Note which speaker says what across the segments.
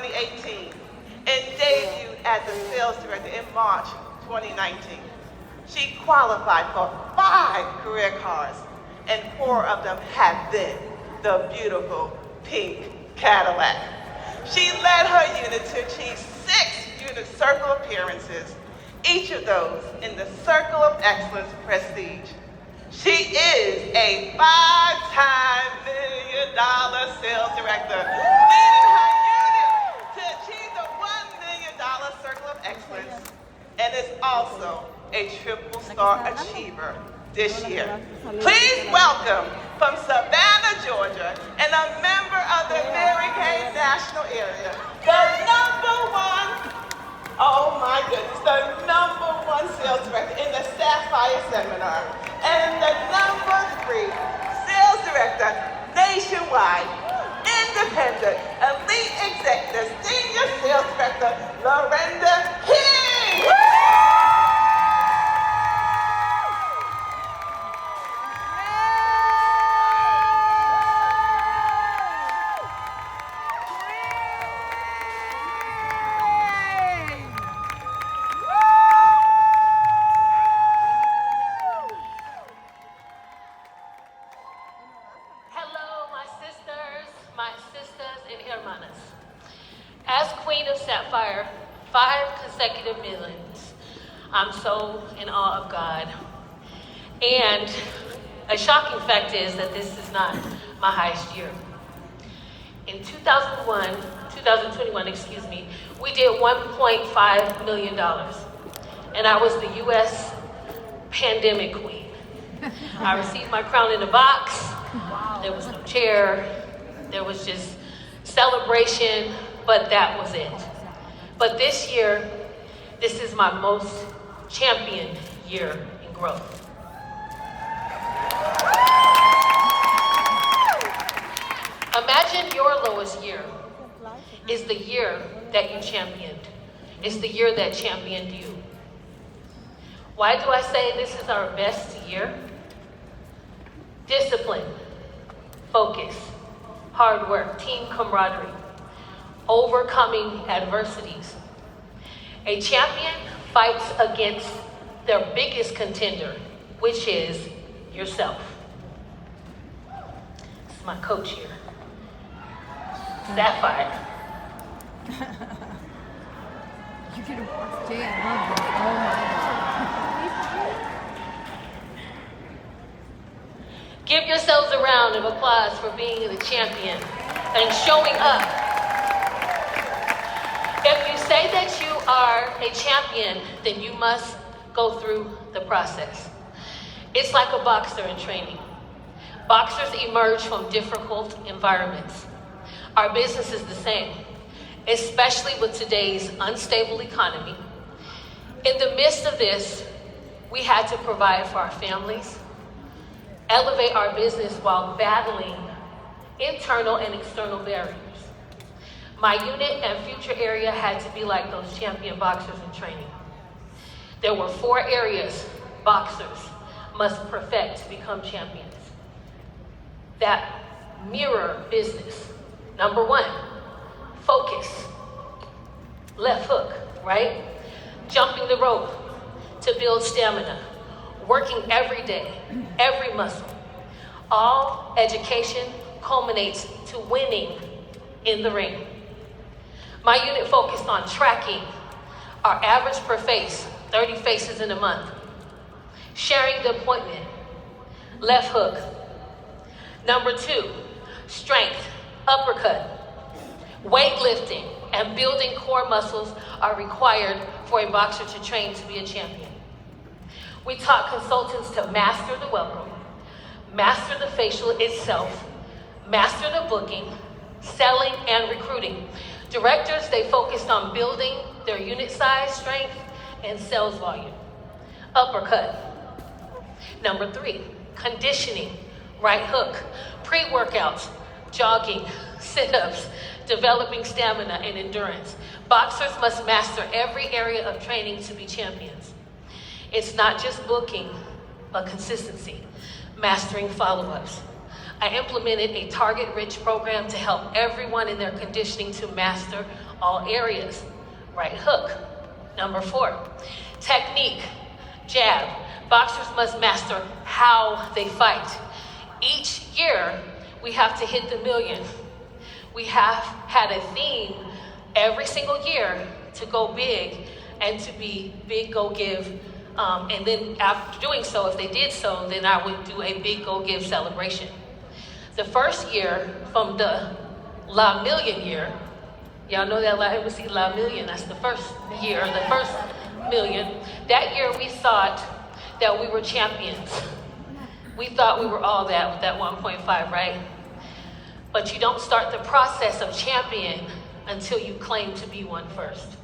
Speaker 1: 2018 and debuted as a sales director in March 2019. She qualified for 5 career cards, and 4 of them have been the beautiful pink Cadillac. She led her unit to achieve 6 unit circle appearances, each of those in the Circle of Excellence Prestige. She is a 5-time $1 million sales director, leading her unit to achieve the $1 million Circle of Excellence, and is also a triple star achiever this year. Please welcome from Savannah, Georgia, and a member of the Mary Kay National Area, the #1 sales director in the Sapphire Seminar, and the #3 sales director nationwide, independent, elite executive, senior sales director, Larinda King.
Speaker 2: As Queen of Sapphire, 5 consecutive millions, I'm so in awe of God. And a shocking fact is that this is not my highest year. In 2021, we did $1.5 million. And I was the US pandemic queen. I received my crown in a box. There was no chair. There was just celebration, but that was it. But this year, this is my most champion year in growth. Imagine your lowest year is the year that you championed. It's the year that championed you. Why do I say this is our best year? Discipline, focus, hard work, team camaraderie, overcoming adversities. A champion fights against their biggest contender, which is yourself. This is my coach here. Sapphire.
Speaker 3: You could have watched Jay. I love this. Oh my God.
Speaker 2: Give yourselves a round of applause for being the champion and showing up. If you say that you are a champion, then you must go through the process. It's like a boxer in training. Boxers emerge from difficult environments. Our business is the same, especially with today's unstable economy. In the midst of this, we had to provide for our families, elevate our business while battling internal and external barriers. My unit and future area had to be like those champion boxers in training. There were 4 areas boxers must perfect to become champions that mirror business. Number 1, focus. Left hook, right? Jumping the rope to build stamina. Working every day, every muscle. All education culminates to winning in the ring. My unit focused on tracking our average per face, 30 faces in a month. Sharing the appointment. Left hook. Number 2, strength. Uppercut, weightlifting, and building core muscles are required for a boxer to train to be a champion. We taught consultants to master the welcome, master the facial itself, master the booking, selling, and recruiting. Directors, they focused on building their unit size, strength, and sales volume. Uppercut. Number 3, conditioning, right hook, pre-workouts, jogging, sit-ups, developing stamina and endurance. Boxers must master every area of training to be champions. It's not just booking, but consistency, mastering follow-ups, I implemented a target-rich program to help everyone in their conditioning to master all areas. Right hook. Number 4, technique, jab. Boxers must master how they fight. Each year, we have to hit the million. We have had a theme every single year to go big and to be big, go give. And then after doing so, if they did so, then I would do a big go give celebration. The first year from the La Million year, y'all know that La Embassy La Million, that's the first year, the first million. That year we thought that we were champions. We thought we were all that with that 1.5, right? But you don't start the process of champion until you claim to be one first.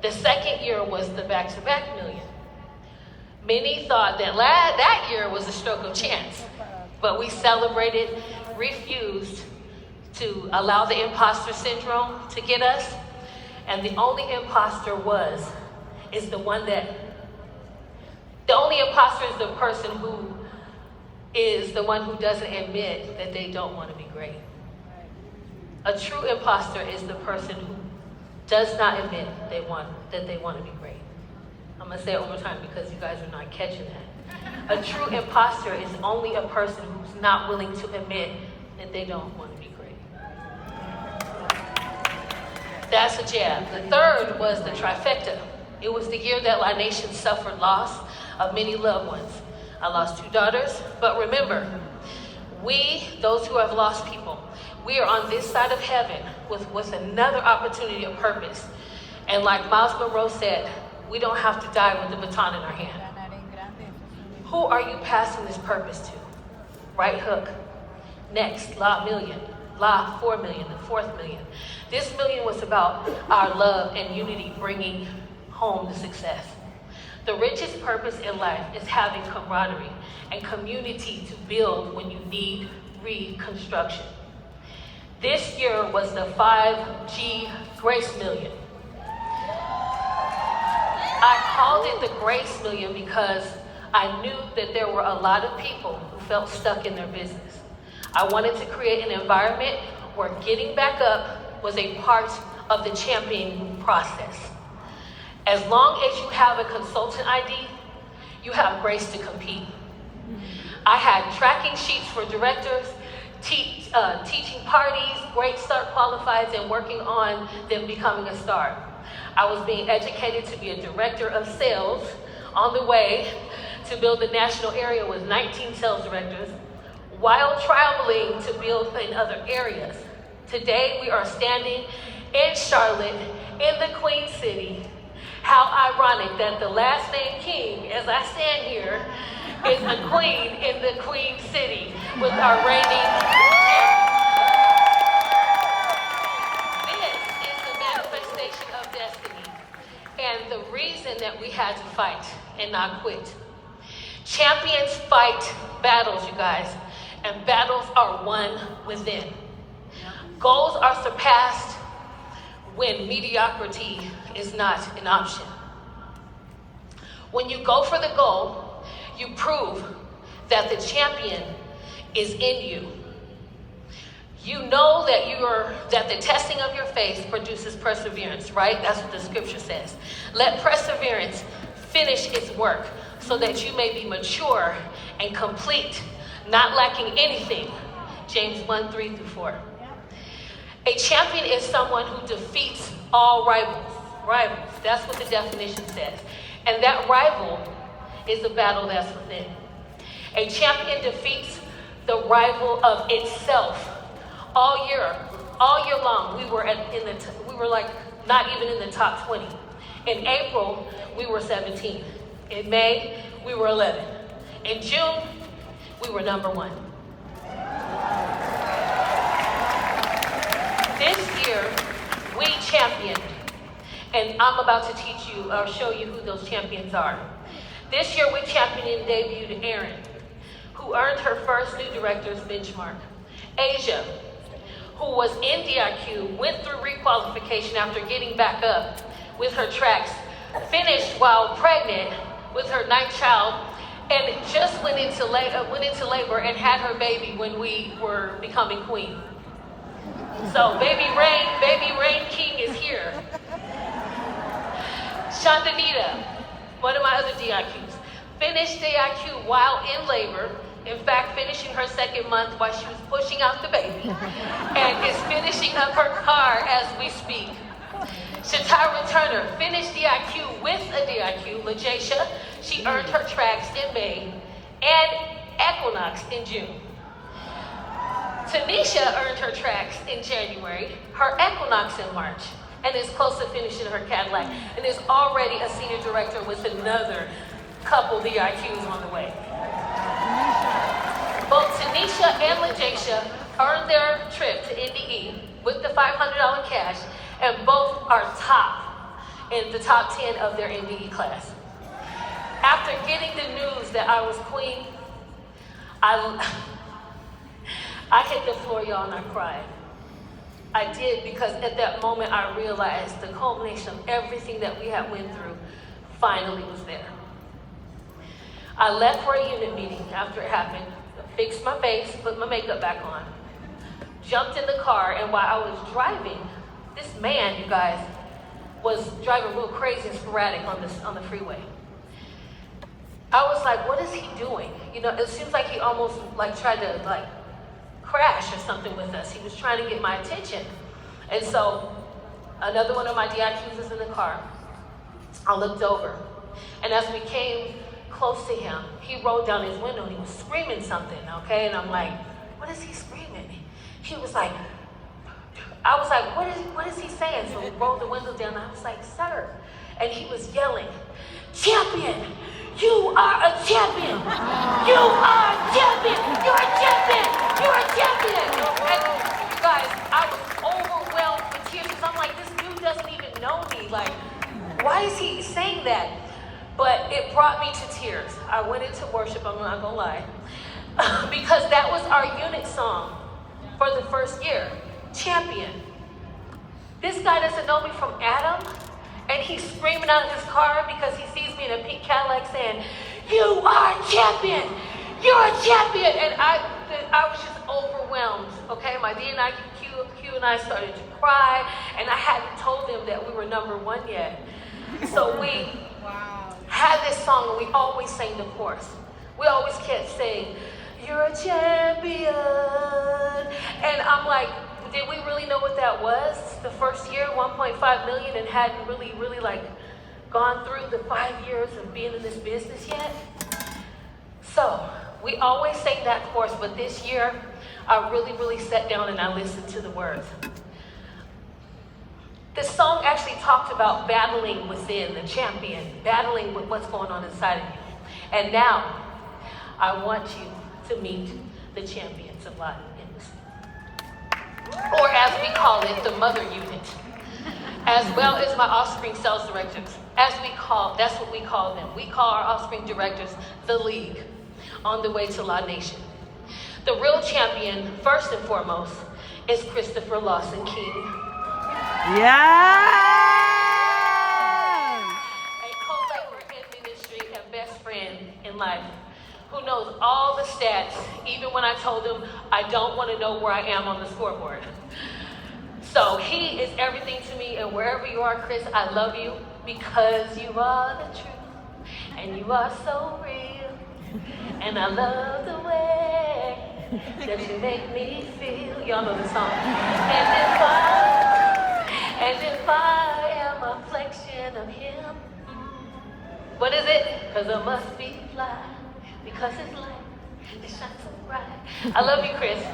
Speaker 2: The second year was the back-to-back million. Many thought that that year was a stroke of chance, but we celebrated, refused to allow the imposter syndrome to get us, and the only imposter is the only imposter is the person who is the one who doesn't admit that they don't want to be great. A true imposter is the person who does not admit that they want to be great. I'm going to say it one more time because you guys are not catching that. A true imposter is only a person who's not willing to admit that they don't want to be great. That's a jab. The third was the trifecta. It was the year that La Nation suffered loss of many loved ones. I lost 2 daughters, but remember, we, those who have lost people, we are on this side of heaven with another opportunity of purpose. And like Miles Monroe said, we don't have to die with the baton in our hand. Who are you passing this purpose to? Right hook. Next, La Million. La 4 million, the 4th million. This million was about our love and unity bringing home the success. The richest purpose in life is having camaraderie and community to build when you need reconstruction. This year was the 5G Grace Million. I called it the Grace Million because I knew that there were a lot of people who felt stuck in their business. I wanted to create an environment where getting back up was a part of the championing process. As long as you have a consultant ID, you have grace to compete. I had tracking sheets for directors, teaching parties, great start qualifieds, and working on them becoming a star. I was being educated to be a director of sales on the way to build the national area with 19 sales directors while traveling to build in other areas. Today, we are standing in Charlotte, in the Queen City. How ironic that the last name King, as I stand here, is a queen in the Queen City with our reigning champion. This is the manifestation of destiny and the reason that we had to fight and not quit. Champions fight battles, you guys, and battles are won within. Goals are surpassed when mediocrity is not an option. When you go for the goal, you prove that the champion is in you. You know that the testing of your faith produces perseverance, right? That's what the scripture says. Let perseverance finish its work so that you may be mature and complete, not lacking anything. James 1:3-4. A champion is someone who defeats all rivals. That's what the definition says. And that rival is the battle that's within. A champion defeats the rival of itself. All year long, we were like not even in the top 20. In April, we were 17. In May, we were 11. In June, we were number 1. This year, we championed, and I'm about to teach you or show you who those champions are. This year, we championed and debuted Erin, who earned her first new director's benchmark. Asia, who was in DIQ, went through requalification after getting back up with her tracks, finished while pregnant with her 9th child, and just went into labor and had her baby when we were becoming queen. So baby Rain King is here. Shandanita, one of my other DIQs, finished DIQ while in labor. In fact, finishing her second month while she was pushing out the baby, and is finishing up her car as we speak. Shatira Turner finished DIQ with a DIQ. LaJacia, she earned her tracks in May, and Equinox in June. Tanisha earned her tracks in January, her Equinox in March, and is close to finishing her Cadillac, and is already a senior director with another couple DIQs on the way. Both Tanisha and LaJacia earned their trip to NDE with the $500 cash, and both are in the top 10 of their NDE class. After getting the news that I was queen, I hit the floor, y'all, and I cried. I did, because at that moment I realized the culmination of everything that we had went through finally was there. I left for a unit meeting after it happened, fixed my face, put my makeup back on, jumped in the car, and while I was driving, this man, you guys, was driving real crazy and sporadic on the freeway. I was like, what is he doing? You know, it seems like he almost tried to crash or something with us. He was trying to get my attention. And so another one of my DIQs was in the car. I looked over, and as we came close to him, he rolled down his window and he was screaming something, okay? And I'm like, what is he screaming? He was like, I was like, what is he saying? So we rolled the window down, and I was like, sir. And he was yelling, champion, you are a champion. You are a champion. You're a champion. You're a champion. And you guys, I was overwhelmed with tears, because I'm like, this dude doesn't even know me. Like, why is he saying that? But it brought me to tears. I went into worship, I'm not gonna lie, because that was our unit song for the first year, Champion. This guy doesn't know me from Adam, and he's screaming out of his car because he sees me in a pink Cadillac saying, you are a champion, you're a champion. And I was just overwhelmed, okay? My DNIQ and I started to cry, and I hadn't told them that we were number one yet. So we had this song, and we always sang the chorus. We always kept saying, you're a champion. And I'm like, did we really know what that was? The first year, 1.5 million, and hadn't really gone through the 5 years of being in this business yet? So we always sang that chorus, but this year, I really sat down and I listened to the words. The song actually talked about battling within, the champion, battling with what's going on inside of you. And now, I want you to meet the champions of Latin industry. Or as we call it, the mother unit. As well as my offspring sales directors. That's what we call them. We call our offspring directors the League, on the way to La Nation. The real champion, first and foremost, is Christopher Lawson King.
Speaker 4: Yes!
Speaker 2: A co-laborer in ministry and best friend in life, who knows all the stats, even when I told him I don't want to know where I am on the scoreboard. So he is everything to me, and wherever you are, Chris, I love you, because you are the truth, and you are so real, and I love the way that you make me feel. Y'all know the song. And if I am a reflection of him, what is it? Because I must be fly, because his light, it shines so bright. I love you, Chris.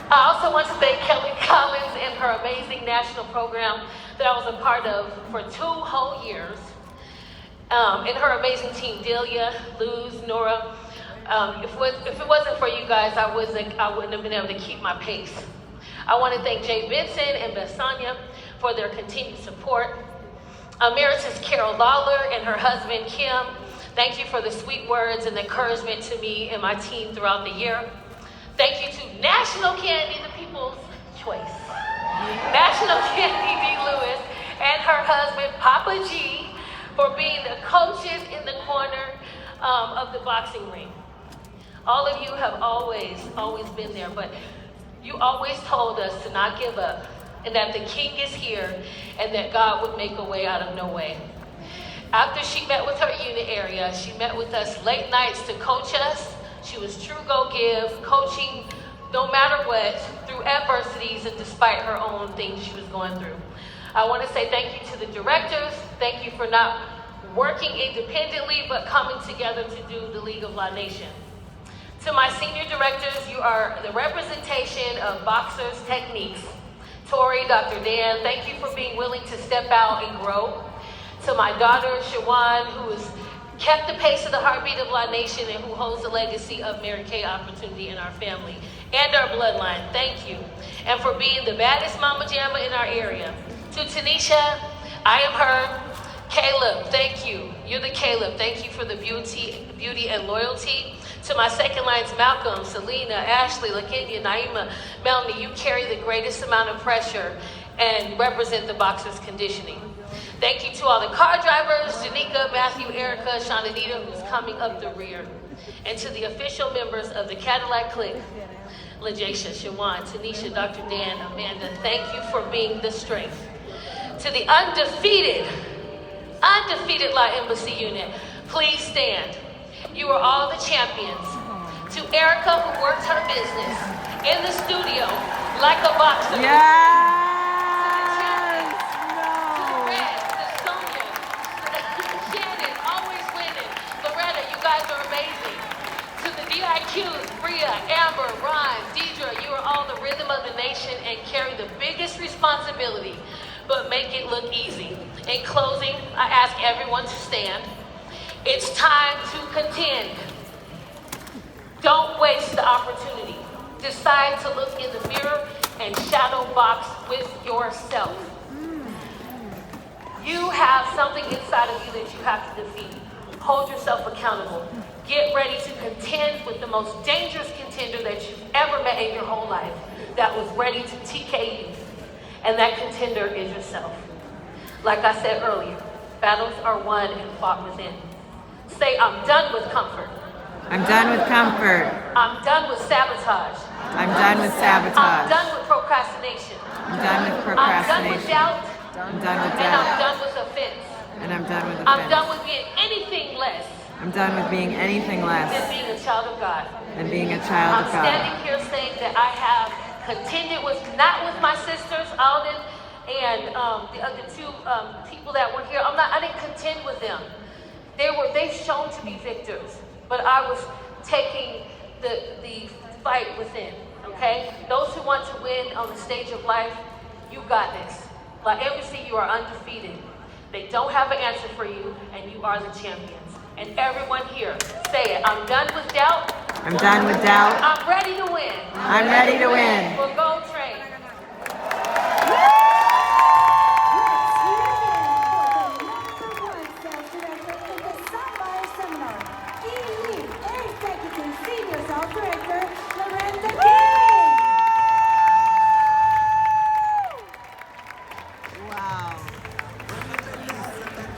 Speaker 2: I also want to thank Kelly Collins and her amazing national program that I was a part of for 2 whole years. And her amazing team, Delia, Luz, Nora. If it wasn't for you guys, I wouldn't have been able to keep my pace. I want to thank Jay Benson and Bessania for their continued support. Emeritus Carol Lawler and her husband, Kim, thank you for the sweet words and encouragement to me and my team throughout the year. Thank you to National Candy, the People's Choice. National Candy D. Lewis and her husband, Papa G, for being the coaches in the corner. of the boxing ring. All of you have always been there, but you always told us to not give up, and that the King is here, and that God would make a way out of no way. After she met with her unit area, she met with us late nights to coach us. She was true go-give, coaching no matter what, through adversities and despite her own things she was going through. I want to say thank you to the directors. Thank you for not working independently, but coming together to do the League of La Nation. To my senior directors, you are the representation of boxers' techniques. Tori, Dr. Dan, thank you for being willing to step out and grow. To my daughter, Shawan, who has kept the pace of the heartbeat of La Nation and who holds the legacy of Mary Kay opportunity in our family and our bloodline, thank you. And for being the baddest mama jamma in our area. To Tanisha, I am her. Caleb, thank you. You're the Caleb. Thank you for the beauty and loyalty. To my second lines, Malcolm, Selena, Ashley, LaKenya, Naima, Melanie, you carry the greatest amount of pressure and represent the boxer's conditioning. Thank you to all the car drivers, Janika, Matthew, Erica, Shananita, who's coming up the rear. And to the official members of the Cadillac Clique, LaJacia, Shawan, Tanisha, Dr. Dan, Amanda, thank you for being the strength. To the undefeated La Embassy unit, please stand. You are all the champions. To Erica, who works her business in the studio like a boxer.
Speaker 4: Yes!
Speaker 2: To Red, to Sonia, Shannon, always winning. Loretta, you guys are amazing. To the DIQs, Bria, Amber, Ron, Deidre, you are all the rhythm of the nation and carry the biggest responsibility, but make it look easy. In closing, I ask everyone to stand. It's time to contend. Don't waste the opportunity. Decide to look in the mirror and shadow box with yourself. You have something inside of you that you have to defeat. Hold yourself accountable. Get ready to contend with the most dangerous contender that you've ever met in your whole life that was ready to TK you. And that contender is yourself. Like I said earlier, battles are won and fought within. Say, I'm done with comfort.
Speaker 4: I'm done with comfort.
Speaker 2: I'm done with sabotage.
Speaker 4: I'm done with sabotage.
Speaker 2: I'm done with procrastination.
Speaker 4: I'm done with
Speaker 2: I'm done with
Speaker 4: procrastination.
Speaker 2: doubt.
Speaker 4: I'm done with
Speaker 2: And I'm
Speaker 4: doubt.
Speaker 2: done with offense.
Speaker 4: And I'm done with
Speaker 2: I'm done
Speaker 4: offense.
Speaker 2: with being anything less
Speaker 4: I'm done with being anything
Speaker 2: than
Speaker 4: less
Speaker 2: being a child of God.
Speaker 4: than being a child
Speaker 2: I'm
Speaker 4: of God.
Speaker 2: standing here saying that I have contended with, not with my sisters, Alden and the other two people that were here. I didn't contend with them. They've shown to be victors, but I was taking the fight within, okay? Those who want to win on the stage of life, you got this. Like Embassy, you are undefeated. They don't have an answer for you, and you are the champions. And everyone here, say it. I'm done with doubt.
Speaker 4: I'm done with doubt.
Speaker 2: I'm ready to win.
Speaker 4: I'm ready to win.
Speaker 2: We'll go train.